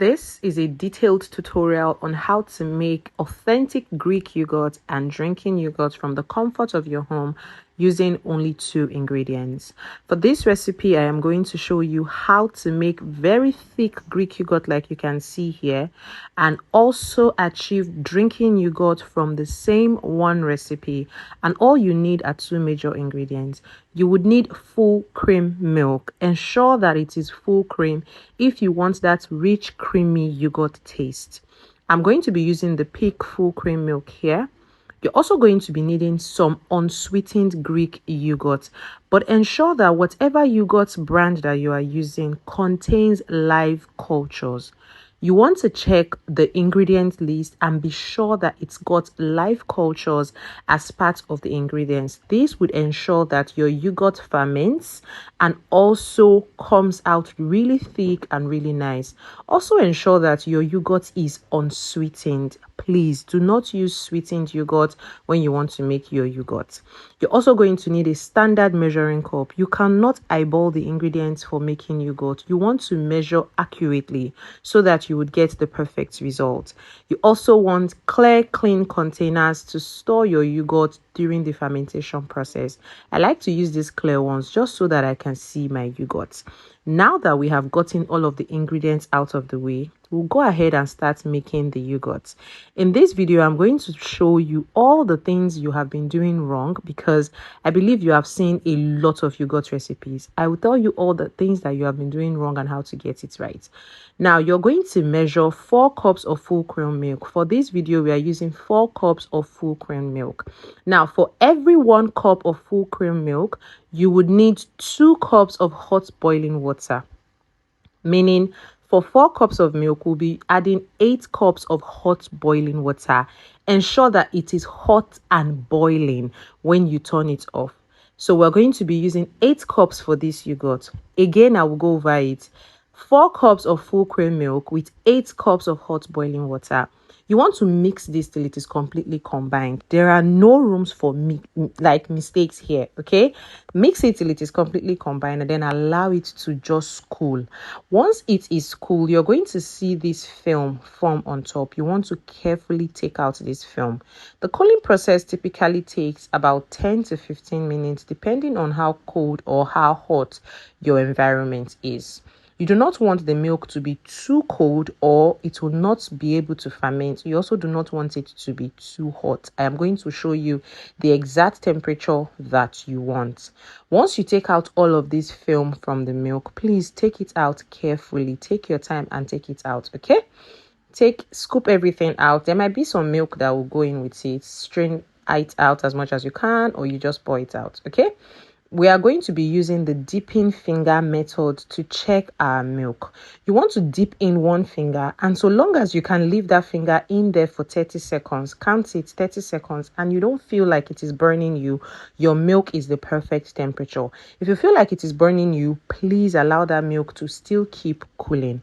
This is a detailed tutorial on how to make authentic Greek yogurt and drinking yogurt from the comfort of your home using only 2 ingredients. For this recipe, I am going to show you how to make very thick Greek yogurt like you can see here, and also achieve drinking yogurt from the same one recipe. And all you need are 2 major ingredients. You would need full cream milk. Ensure that it is full cream if you want that rich creamy yogurt taste. I'm going to be using the Peak full cream milk here. You're also going to be needing some unsweetened Greek yogurt, but ensure that whatever yogurt brand that you are using contains live cultures. You want to check the ingredient list and be sure that it's got live cultures as part of the ingredients. This would ensure that your yogurt ferments and also comes out really thick and really nice. Also ensure that your yogurt is unsweetened. Please do not use sweetened yogurt when you want to make your yogurt. You're also going to need a standard measuring cup. You cannot eyeball the ingredients for making yogurt. You want to measure accurately so that you would get the perfect result. You also want clear, clean containers to store your yogurt during the fermentation process. I like to use these clear ones just so that I can see my yogurt. Now that we have gotten all of the ingredients out of the way, we'll go ahead and start making the yogurt. In this video, I'm going to show you all the things you have been doing wrong, because I believe you have seen a lot of yogurt recipes. I will tell you all the things that you have been doing wrong and how to get it right. Now, you're going to measure 4 cups of full cream milk. For this video, we are using 4 cups of full cream milk. Now, for every 1 cup of full cream milk, you would need 2 cups of hot boiling water. Meaning, for 4 cups of milk, we'll be adding 8 cups of hot boiling water. Ensure that it is hot and boiling when you turn it off. So we're going to be using 8 cups for this yogurt. Again, I will go over it. 4 cups of full cream milk with 8 cups of hot boiling water. You want to mix this till it is completely combined. There are no rooms for mistakes here, okay? Mix it till it is completely combined and then allow it to just cool. Once it is cool, you're going to see this film form on top. You want to carefully take out this film. The cooling process typically takes about 10 to 15 minutes depending on how cold or how hot your environment is. You do not want the milk to be too cold or it will not be able to ferment. You also do not want it to be too hot. I am going to show you the exact temperature that you want. Once you take out all of this film from the milk, please take it out carefully. Take your time and take it out, okay? Scoop everything out. There might be some milk that will go in with it. Strain it out as much as you can, or you just pour it out, okay? We are going to be using the dipping finger method to check our milk. You want to dip in 1 finger, and so long as you can leave that finger in there for 30 seconds, count it 30 seconds, and you don't feel like it is burning you, your milk is the perfect temperature. If you feel like it is burning you, please allow that milk to still keep cooling.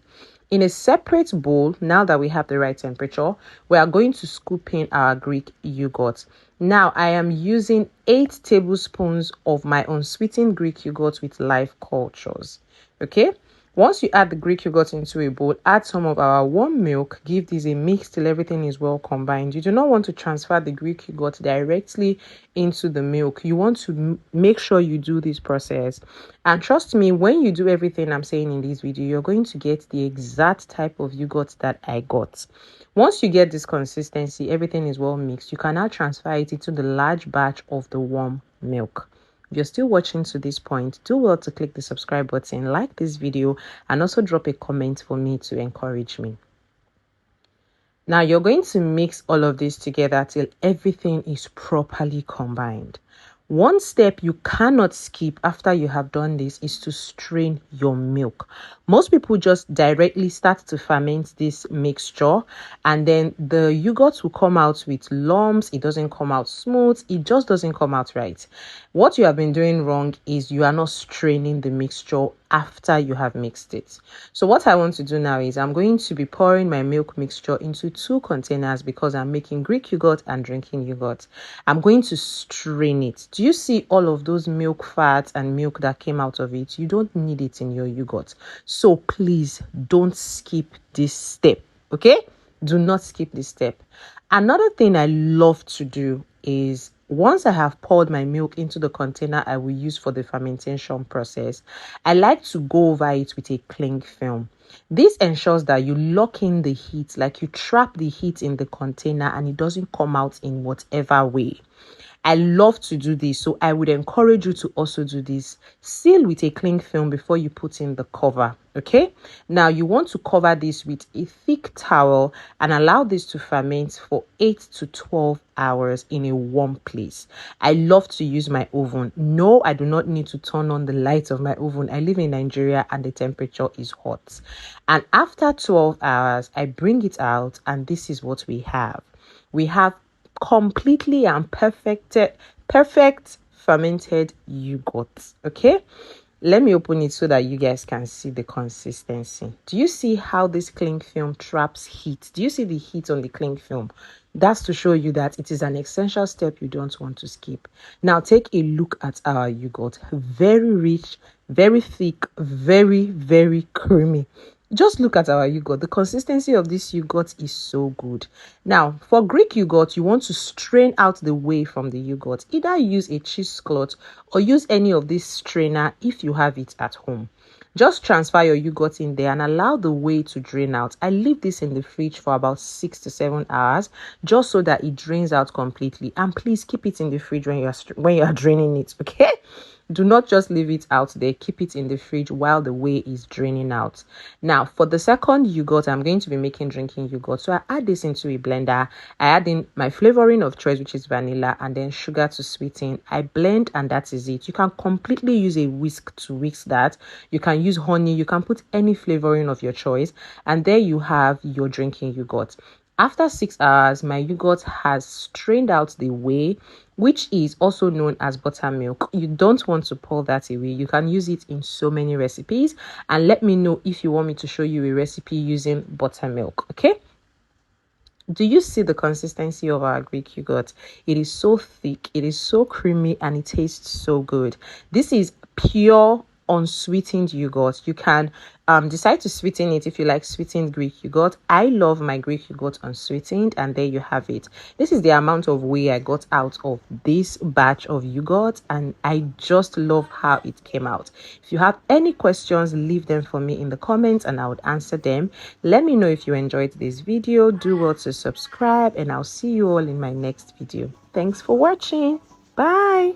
In a separate bowl, now that we have the right temperature, we are going to scoop in our Greek yogurt. Now, I am using 8 tablespoons of my unsweetened Greek yogurt with live cultures. Okay? Once you add the Greek yogurt into a bowl, add some of our warm milk. Give this a mix till everything is well combined. You do not want to transfer the Greek yogurt directly into the milk. You want to make sure you do this process. And trust me, when you do everything I'm saying in this video, you're going to get the exact type of yogurt that I got. Once you get this consistency, everything is well mixed. You can now transfer it into the large batch of the warm milk. If you're still watching to this point, do well to click the subscribe button, like this video, and also drop a comment for me to encourage me. Now you're going to mix all of this together till everything is properly combined. One step you cannot skip after you have done this is to strain your milk. Most people just directly start to ferment this mixture, and then the yogurt will come out with lumps. It doesn't come out smooth. It just doesn't come out right. What you have been doing wrong is you are not straining the mixture after you have mixed it. So what I want to do now is I'm going to be pouring my milk mixture into 2 containers because I'm making Greek yogurt and drinking yogurt. I'm going to strain it. Do you see all of those milk fats and milk that came out of it? You don't need it in your yogurt. So please don't skip this step. Okay, do not skip this step. Another thing I love to do is, once I have poured my milk into the container I will use for the fermentation process, I like to go over it with a cling film. This ensures that you lock in the heat, like you trap the heat in the container and it doesn't come out in whatever way. I love to do this, so I would encourage you to also do this. Seal with a cling film before you put in the cover. Okay, now you want to cover this with a thick towel and allow this to ferment for 8 to 12 hours in a warm place. I love to use my oven. No, I do not need to turn on the lights of my oven. I live in Nigeria and the temperature is hot. And after 12 hours, I bring it out and this is what we have. We have completely and perfect fermented yogurt. Okay, let me open it so that you guys can see the consistency. Do you see how this cling film traps heat? Do you see the heat on the cling film? That's to show you that it is an essential step you don't want to skip. Now take a look at our yogurt. Very rich, very thick, very creamy. Just look at our yogurt. The consistency of this yogurt is so good. Now, for Greek yogurt, you want to strain out the whey from the yogurt. Either use a cheesecloth or use any of this strainer if you have it at home. Just transfer your yogurt in there and allow the whey to drain out. I leave this in the fridge for about 6 to 7 hours just so that it drains out completely. And please keep it in the fridge when you are draining it, okay? Do not just leave it out there. Keep it in the fridge while the whey is draining out. Now, for the second yogurt, I'm going to be making drinking yogurt. So I add this into a blender. I add in my flavoring of choice, which is vanilla, and then sugar to sweeten. I blend and that is it. You can completely use a whisk to whisk that. You can use honey. You can put any flavoring of your choice. And there you have your drinking yogurt. After 6 hours, my yogurt has strained out the whey, which is also known as buttermilk. You don't want to pour that away. You can use it in so many recipes. And let me know if you want me to show you a recipe using buttermilk, okay? Do you see the consistency of our Greek yogurt? It is so thick, it is so creamy, and it tastes so good. This is pure unsweetened yogurt. You can decide to sweeten it if you like sweetened Greek yogurt. I love my Greek yogurt unsweetened, and there you have it. This is the amount of whey I got out of this batch of yogurt, and I just love how it came out. If you have any questions, leave them for me in the comments and I would answer them. Let me know if you enjoyed this video. Do well to subscribe, and I'll see you all in my next video. Thanks for watching. Bye.